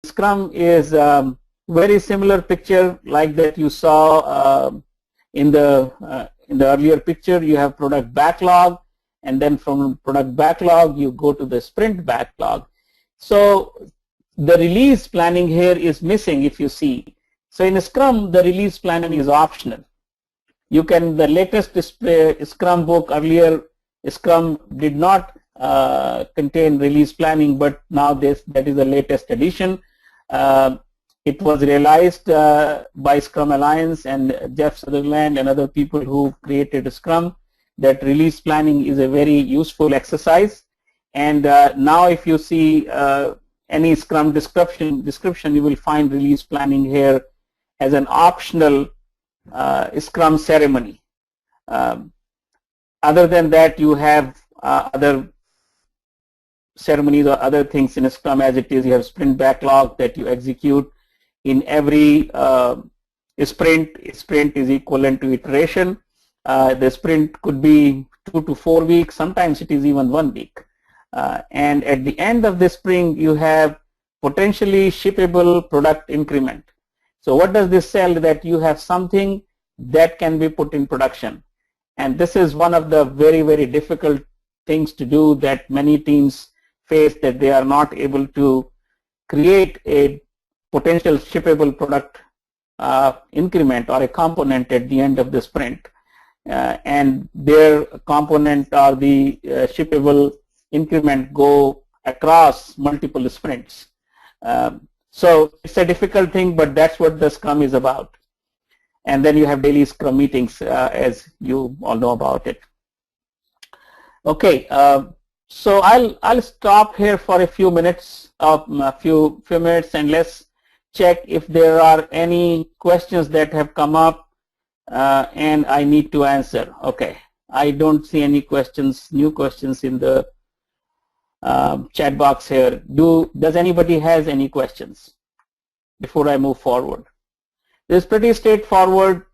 Scrum is very similar picture like that you saw in the earlier picture. You have product backlog, and then from product backlog you go to the sprint backlog. So the release planning here is missing, if you see. So in Scrum, the release planning is optional. You can, the latest Scrum book, earlier Scrum did not contain release planning, but now that is the latest edition. It was realized by Scrum Alliance and Jeff Sutherland and other people who created Scrum that release planning is a very useful exercise. And now if you see any Scrum description, you will find release planning here as an optional Scrum ceremony. Other than that, you have other ceremonies or other things in Scrum as it is. You have sprint backlog that you execute in every sprint. Sprint is equivalent to iteration. The sprint could be 2 to 4 weeks. Sometimes it is even 1 week. And at the end of the sprint, you have potentially shippable product increment. So what does this tell? That you have something that can be put in production. And this is one of the very, very difficult things to do that many teams face, that they are not able to create a potential shippable product increment or a component at the end of the sprint. And their component or the shippable increment go across multiple sprints. So it's a difficult thing, but that's what the Scrum is about. And then you have daily Scrum meetings, as you all know about it. Okay, so I'll stop here for a few minutes, few minutes, and let's check if there are any questions that have come up and I need to answer. Okay, I don't see any questions, new questions in the chat box here. Does anybody has any questions before I move forward? This is pretty straightforward,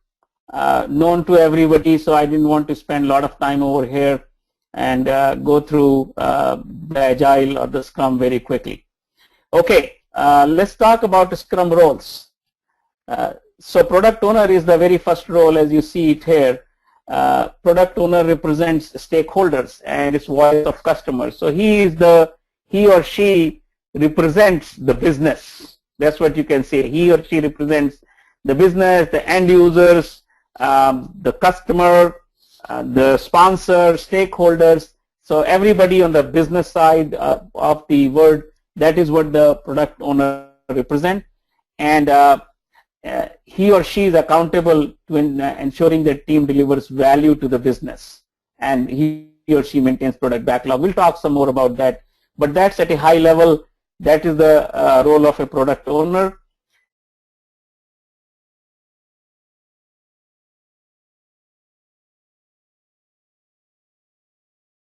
known to everybody, so I didn't want to spend a lot of time over here and go through the Agile or the Scrum very quickly. Okay, let's talk about the Scrum roles. So product owner is the very first role, as you see it here. Product owner represents stakeholders and it's voice of customers. So he or she represents the business. That's what you can say. He or she represents the business, the end users, the customer, the sponsor, stakeholders. So everybody on the business side of the word, that is what the product owner represents. And he or she is accountable to ensuring that team delivers value to the business, and he or she maintains product backlog. We'll talk some more about that, but that's at a high level. That is the role of a product owner.